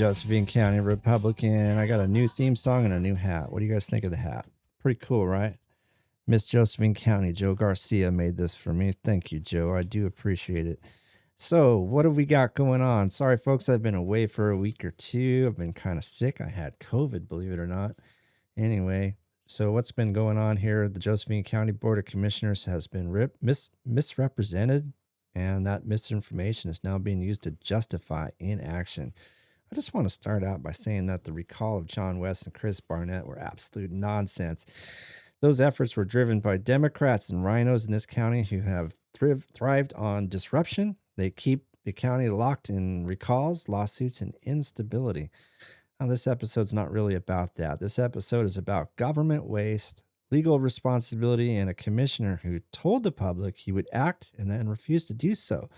Josephine County Republican. I got a new theme song and a new hat. What do you guys think of the hat? Pretty cool, right? Miss Josephine County, Joe Garcia made this for me. Thank you, Joe. I do appreciate it. So, what have we got going on? Sorry, folks, I've been away for a week or two. I've been kind of sick. I had COVID, believe it or not. Anyway, so what's been going on here? The Josephine County Board of Commissioners has been misrepresented, and that misinformation is now being used to justify inaction. I just want to start out by saying that the recall of John West and Chris Barnett were absolute nonsense. Those efforts were driven by Democrats and rhinos in this county who have thrived on disruption. They keep the county locked in recalls, lawsuits, and instability. Now, this episode's not really about that. This episode is about government waste, legal responsibility, and a commissioner who told the public he would act and then refused to do so.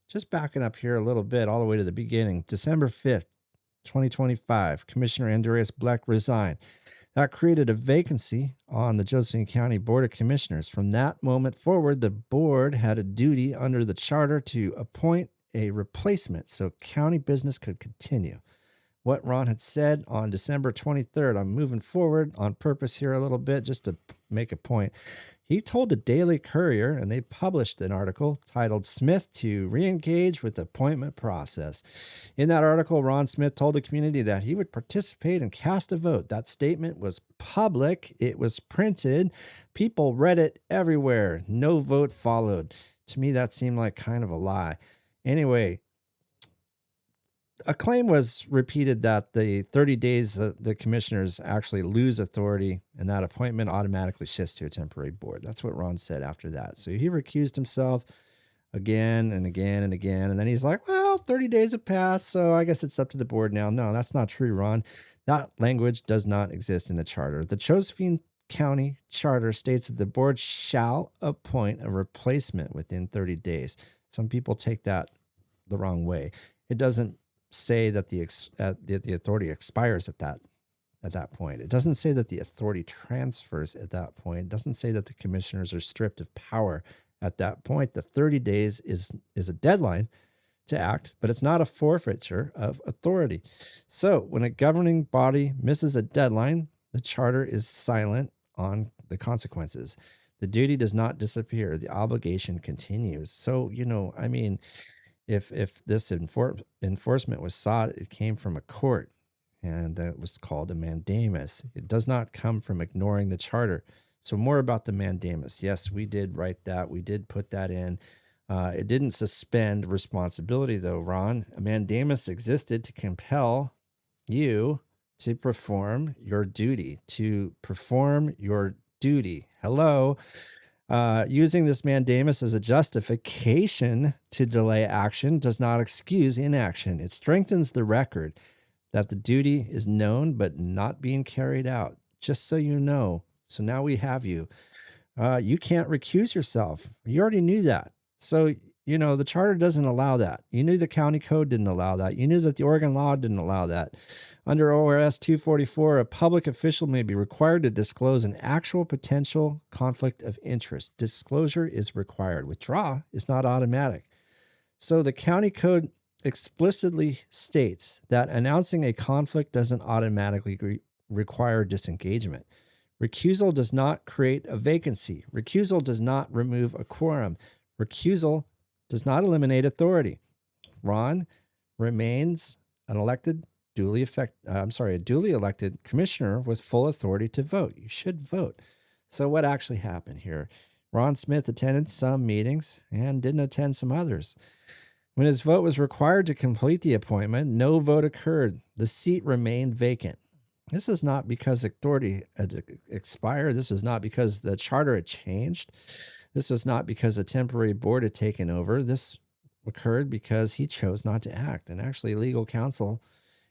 Just backing up here a little bit, all the way to the beginning, December 5th, 2025, Commissioner Andreas Bleck resigned. That created a vacancy on the Josephine County Board of Commissioners. From that moment forward, the board had a duty under the charter to appoint a replacement so county business could continue. What Ron had said on December 23rd, I'm moving forward on purpose here a little bit just to make a point. He told the Daily Courier, and they published an article titled Smith to Reengage with the Appointment Process. In that article, Ron Smith told the community that he would participate and cast a vote. That statement was public. It was printed. People read it everywhere. No vote followed. To me, that seemed like kind of a lie. Anyway, a claim was repeated that the 30 days the commissioners actually lose authority and that appointment automatically shifts to a temporary board. That's what Ron said after that. So he recused himself again and again and again. And then he's like, well, 30 days have passed, so I guess it's up to the board now. No, that's not true, Ron. That language does not exist in the charter. The Josephine County Charter states that the board shall appoint a replacement within 30 days. Some people take that the wrong way. It doesn't say that the authority expires at that point. It doesn't say that the authority transfers at that point. It doesn't say that the commissioners are stripped of power at that point. The 30 days is a deadline to act, but it's not a forfeiture of authority. So when a governing body misses a deadline, the charter is silent on the consequences. The duty does not disappear. The obligation continues. So, if this enforcement was sought, it came from a court, and that was called a mandamus. It does not come from ignoring the charter. So more about the mandamus. Yes, we did write that. We did put that in. It didn't suspend responsibility, though, Ron. A mandamus existed to compel you to perform your duty, Hello. Using this mandamus as a justification to delay action does not excuse inaction. It strengthens the record that the duty is known but not being carried out, just so you know. So now we have you. You can't recuse yourself. You already knew that. So, the charter doesn't allow that. You knew the county code didn't allow that. You knew that the Oregon law didn't allow that. Under ORS 244, a public official may be required to disclose an actual potential conflict of interest. Disclosure is required. Withdrawal is not automatic. So the county code explicitly states that announcing a conflict doesn't automatically require disengagement. Recusal does not create a vacancy. Recusal does not remove a quorum. Recusal does not eliminate authority. Ron remains a duly elected commissioner with full authority to vote. You should vote. So what actually happened here? Ron Smith attended some meetings and didn't attend some others. When his vote was required to complete the appointment, no vote occurred. The seat remained vacant. This is not because authority had expired. This was not because the charter had changed. This was not because a temporary board had taken over. This occurred because he chose not to act. And actually, legal counsel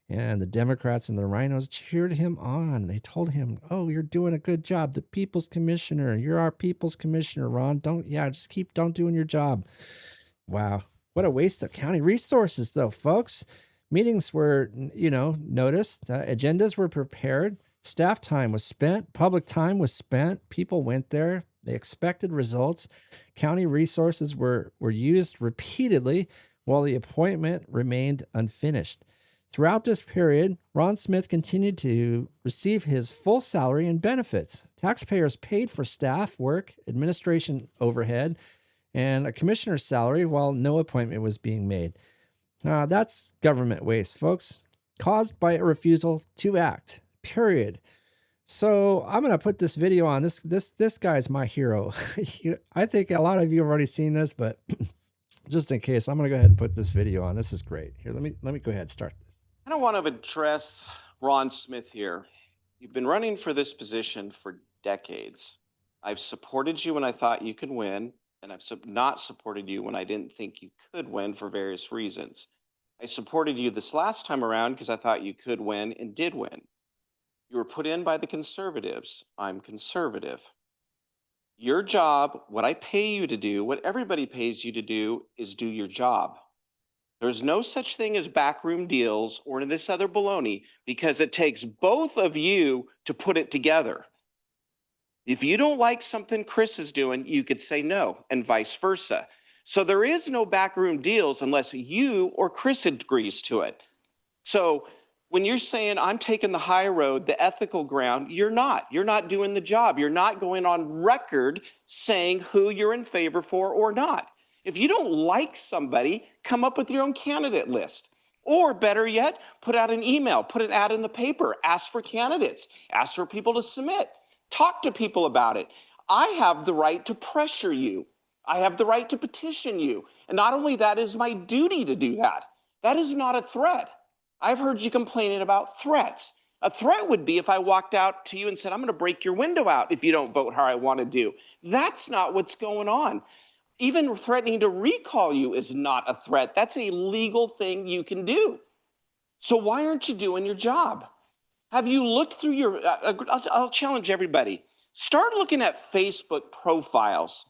and the Democrats and the rhinos cheered him on. They told him, oh, you're doing a good job. The people's commissioner. You're our people's commissioner, Ron. Don't doing your job. Wow. What a waste of county resources, though, folks. Meetings were, noticed. Agendas were prepared. Staff time was spent. Public time was spent. People went there. They expected results. County resources were used repeatedly while the appointment remained unfinished. Throughout this period, Ron Smith continued to receive his full salary and benefits. Taxpayers paid for staff work, administration overhead, and a commissioner's salary while no appointment was being made. That's government waste, folks, caused by a refusal to act, period. So I'm going to put this video on. This guy's my hero. I think a lot of you have already seen this, but just in case, I'm going to go ahead and put this video on. This is great. Here, let me go ahead and start this. I don't want to address Ron Smith here. You've been running for this position for decades. I've supported you when I thought you could win, and I've not supported you when I didn't think you could win for various reasons. I supported you this last time around because I thought you could win and did win. You were put in by the conservatives. I'm conservative. Your job, what I pay you to do, what everybody pays you to do, is do your job. There's no such thing as backroom deals or this other baloney, because it takes both of you to put it together. If you don't like something Chris is doing, you could say no, and vice versa. So there is no backroom deals unless you or Chris agrees to it. So when you're saying I'm taking the high road, the ethical ground, you're not. You're not doing the job. You're not going on record saying who you're in favor for or not. If you don't like somebody, come up with your own candidate list. Or better yet, put out an email, put an ad in the paper, ask for candidates, ask for people to submit, talk to people about it. I have the right to pressure you. I have the right to petition you. And not only that, is my duty to do that. That is not a threat. I've heard you complaining about threats. A threat would be if I walked out to you and said, I'm going to break your window out if you don't vote how I want to do. That's not what's going on. Even threatening to recall you is not a threat. That's a legal thing you can do. So why aren't you doing your job? Have you looked through your, I'll challenge everybody. Start looking at Facebook profiles.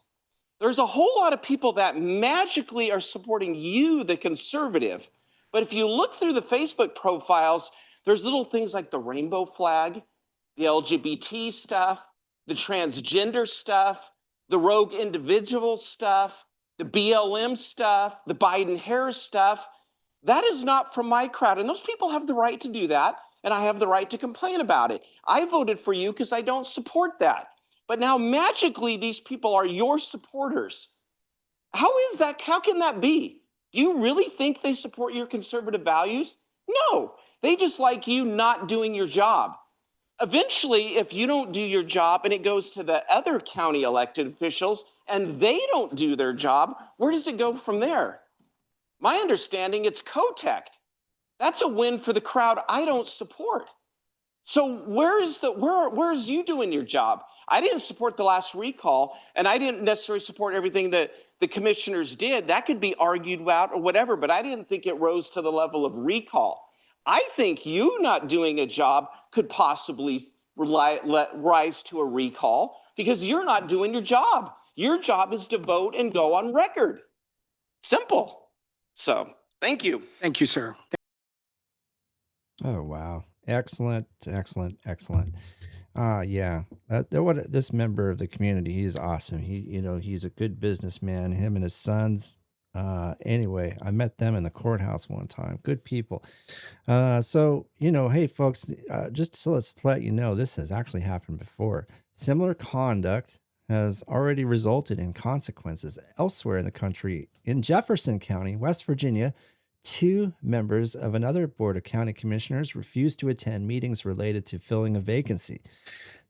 There's a whole lot of people that magically are supporting you, the conservative. But if you look through the Facebook profiles, there's little things like the rainbow flag, the LGBT stuff, the transgender stuff, the rogue individual stuff, the BLM stuff, the Biden-Harris stuff. That is not from my crowd. And those people have the right to do that, and I have the right to complain about it. I voted for you because I don't support that. But now magically, these people are your supporters. How is that? How can that be? Do you really think they support your conservative values? No, they just like you not doing your job. Eventually, if you don't do your job and it goes to the other county elected officials and they don't do their job, where does it go from there? My understanding, it's Kotek. That's a win for the crowd I don't support. So where's you doing your job? I didn't support the last recall, and I didn't necessarily support everything that the commissioners did. That could be argued about or whatever, but I didn't think it rose to the level of recall. I think you not doing a job could possibly rise to a recall because you're not doing your job. Your job is to vote and go on record. Simple. So, thank you. Thank you, sir. Oh, wow. Excellent, excellent, excellent. Yeah, what this member of the community, he's awesome. He's a good businessman, him and his sons. Anyway, I met them in the courthouse one time. Good people. So, hey folks, just so let's let you know, this has actually happened before. Similar conduct has already resulted in consequences elsewhere in the country. In Jefferson County, West Virginia, 2 members of another board of county commissioners refused to attend meetings related to filling a vacancy.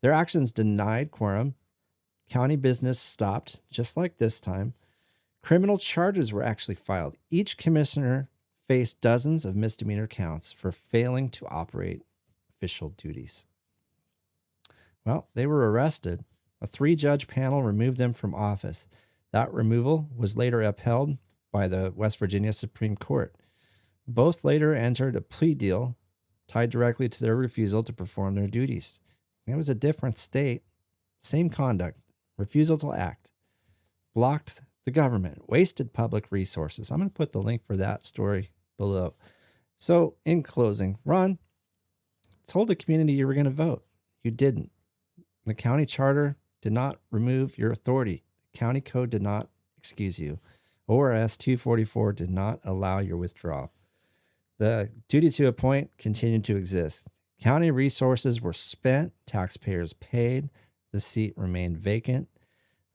Their actions denied quorum. County business stopped, just like this time. Criminal charges were actually filed. Each commissioner faced dozens of misdemeanor counts for failing to operate official duties. Well, they were arrested. A 3-judge panel removed them from office. That removal was later upheld by the West Virginia Supreme Court. Both later entered a plea deal tied directly to their refusal to perform their duties. It was a different state, same conduct, refusal to act, blocked the government, wasted public resources. I'm going to put the link for that story below. So in closing, Ron told the community you were going to vote. You didn't. The county charter did not remove your authority. The county code did not excuse you. ORS 244 did not allow your withdrawal. The duty to appoint continued to exist. County resources were spent, taxpayers paid, the seat remained vacant.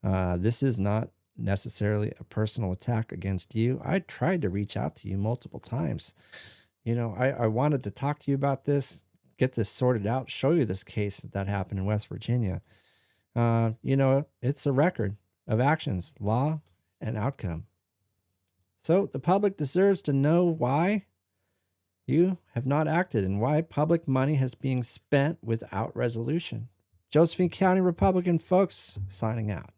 This is not necessarily a personal attack against you. I tried to reach out to you multiple times. I wanted to talk to you about this, get this sorted out, show you this case that happened in West Virginia. It's a record of actions, law, and outcome. So the public deserves to know why you have not acted and why public money has been spent without resolution. Josephine County Republican folks signing out.